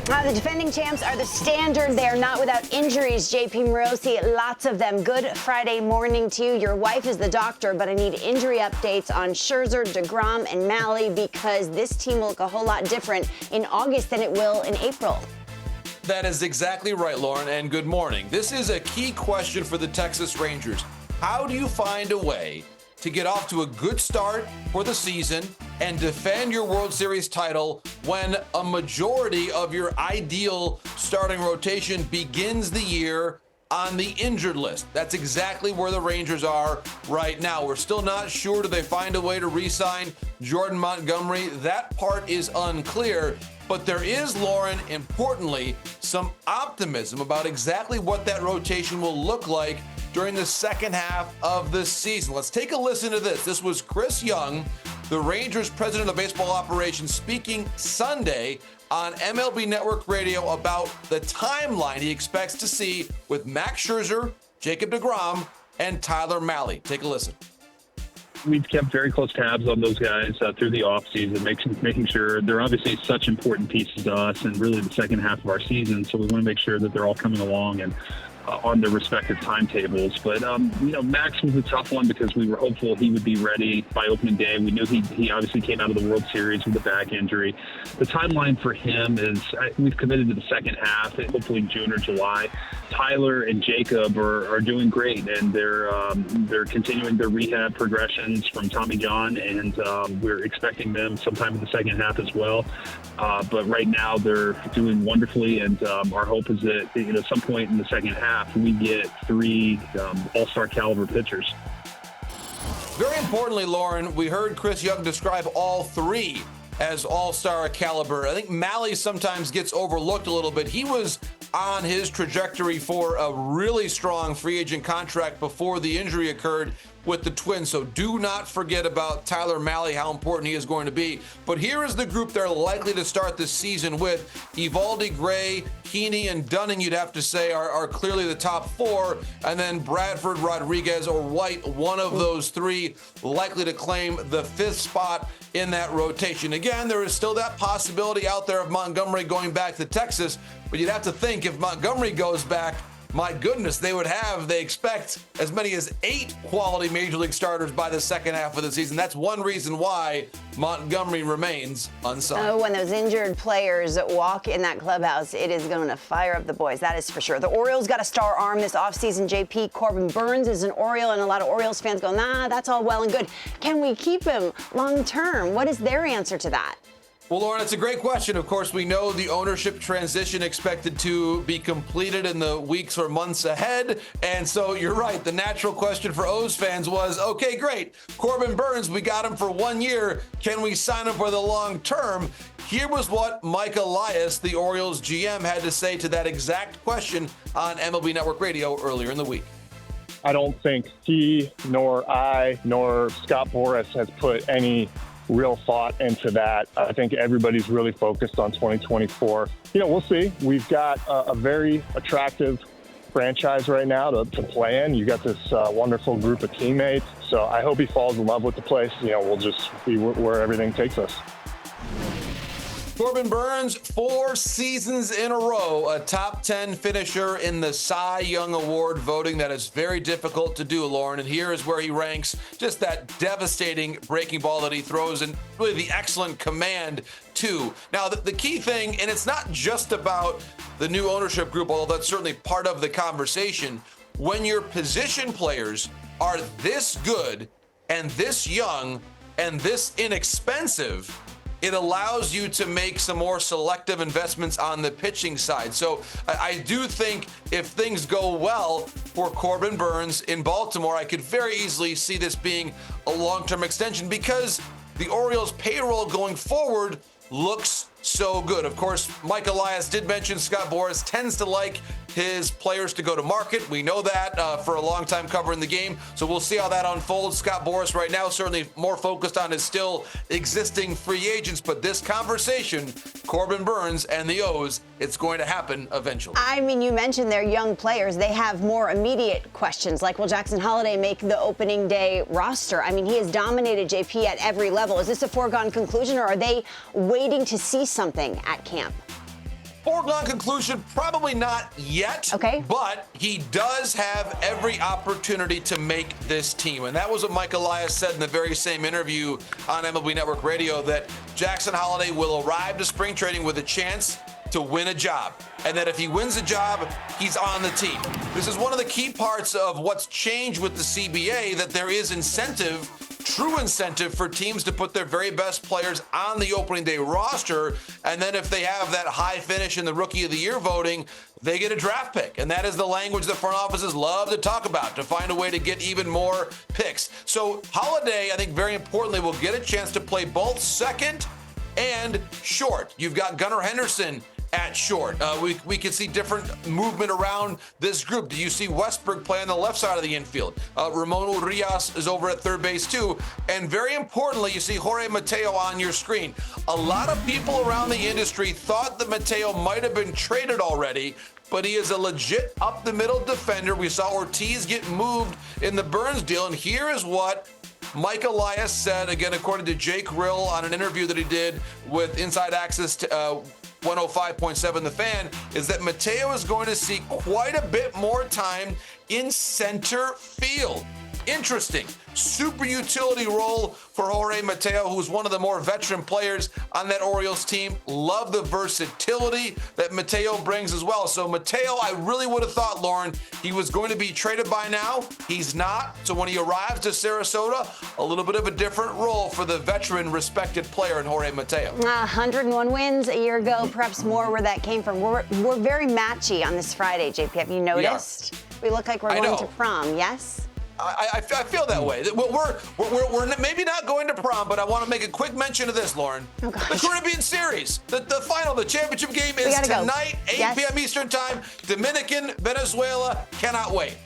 The defending champs are the standard. They are not without injuries. JP Morosi, lots of them. Good Friday morning to you. Your wife is the doctor, but I need injury updates on Scherzer, DeGrom, and Malley because this team will look a whole lot different in August than it will in April. That is exactly right, Lauren, and good morning. This is a key question for the Texas Rangers. How do you find a way to get off to a good start for the season and defend your World Series title when a majority of your ideal starting rotation begins the year on the injured list? That's exactly where the Rangers are right now. We're still not sure. Do they find a way to re-sign Jordan Montgomery? That part is unclear. But there is, Lauren, importantly, some optimism about exactly what that rotation will look like during the second half of the season. Let's take a listen to this. This was Chris Young, the Rangers president of baseball operations, speaking Sunday on MLB Network Radio about the timeline he expects to see with Max Scherzer, Jacob DeGrom, and Tyler Malley. Take a listen. We've kept very close tabs on those guys through the offseason, making sure they're obviously such important pieces to us and really the second half of our season. So we want to make sure that they're all coming along and on their respective timetables. But, Max was a tough one because we were hopeful he would be ready by opening day. We knew he obviously came out of the World Series with a back injury. The timeline for him is we've committed to the second half, hopefully June or July. Tyler and Jacob are doing great, and they're continuing their rehab progressions from Tommy John, and we're expecting them sometime in the second half as well. But right now they're doing wonderfully, and our hope is that at some point in the second half we get three all-star caliber pitchers. Very importantly, Lauren, we heard Chris Young describe all three as all-star caliber. I think Malley sometimes gets overlooked a little bit. He was on his trajectory for a really strong free agent contract before the injury occurred with the Twins. So do not forget about Tyler Malley, how important he is going to be. But here is the group they're likely to start the season with. Evaldi, Gray, Heaney, and Dunning, you'd have to say, are clearly the top four. And then Bradford, Rodriguez, or White, one of those three likely to claim the fifth spot in that rotation. Again, there is still that possibility out there of Montgomery going back to Texas, but you'd have to think if Montgomery goes back, my goodness, they expect as many as 8 quality Major League starters by the second half of the season. That's one reason why Montgomery remains unsigned. Oh, when those injured players walk in that clubhouse, it is going to fire up the boys. That is for sure. The Orioles got a star arm this offseason. JP, Corbin Burns is an Oriole, and a lot of Orioles fans go, nah, that's all well and good. Can we keep him long term? What is their answer to that? Well, Lauren, it's a great question. Of course, we know the ownership transition expected to be completed in the weeks or months ahead. And so you're right. The natural question for O's fans was, okay, great. Corbin Burns, we got him for 1 year. Can we sign him for the long term? Here was what Mike Elias, the Orioles GM, had to say to that exact question on MLB Network Radio earlier in the week. I don't think he, nor I, nor Scott Boras has put any real thought into that. I think everybody's really focused on 2024. We'll see. We've got a very attractive franchise right now to play in. You got this wonderful group of teammates. So I hope he falls in love with the place. We'll just see where everything takes us. Corbin Burns, 4 seasons in a row, a top 10 finisher in the Cy Young Award voting. That is very difficult to do, Lauren. And here is where he ranks. Just that devastating breaking ball that he throws, and really the excellent command, too. Now, the key thing, and it's not just about the new ownership group, although that's certainly part of the conversation. When your position players are this good and this young and this inexpensive, it allows you to make some more selective investments on the pitching side. So I do think if things go well for Corbin Burns in Baltimore, I could very easily see this being a long-term extension because the Orioles' payroll going forward looks so good. Of course, Mike Elias did mention Scott Boras tends to like his players to go to market. We know that for a long time covering the game. So we'll see how that unfolds. Scott Boras right now certainly more focused on his still existing free agents. But this conversation, Corbin Burns and the O's, it's going to happen eventually. I mean, you mentioned they're young players. They have more immediate questions like, will Jackson Holliday make the opening day roster? I mean, he has dominated JP at every level. Is this a foregone conclusion, or are they waiting to see something at camp? Foregone conclusion, probably not yet. Okay. But he does have every opportunity to make this team. And that was what Mike Elias said in the very same interview on MLB Network Radio, that Jackson Holliday will arrive to spring training with a chance to win a job. And that if he wins a job, he's on the team. This is one of the key parts of what's changed with the CBA, that there is incentive, true incentive, for teams to put their very best players on the opening day roster. And then if they have that high finish in the Rookie of the Year voting, they get a draft pick. And that is the language the front offices love to talk about, to find a way to get even more picks. So Holliday, I think very importantly, will get a chance to play both second and short. You've got Gunnar Henderson at short. We can see different movement around this group. Do you see Westbrook play on the left side of the infield? Ramon Urias is over at third base too. And very importantly, you see Jorge Mateo on your screen. A lot of people around the industry thought that Mateo might have been traded already, but he is a legit up-the-middle defender. We saw Ortiz get moved in the Burns deal, and here is what Mike Elias said, again, according to Jake Rill on an interview that he did with Inside Access to 105.7 The Fan, is that Mateo is going to see quite a bit more time in center field. Interesting. Super utility role for Jorge Mateo, who's one of the more veteran players on that Orioles team. Love the versatility that Mateo brings as well. So Mateo, I really would have thought, Lauren, he was going to be traded by now. He's not. So when he arrives to Sarasota, a little bit of a different role for the veteran, respected player in Jorge Mateo. 101 wins a year ago, perhaps more where that came from. We're very matchy on this Friday, JP. Have you noticed? We look like we're going to prom, yes? I feel that way. We're maybe not going to prom, but I want to make a quick mention of this, Lauren. Oh, gosh. The Caribbean Series, the final, the championship game is tonight, 8 p.m. Eastern Time. Dominican, Venezuela, cannot wait.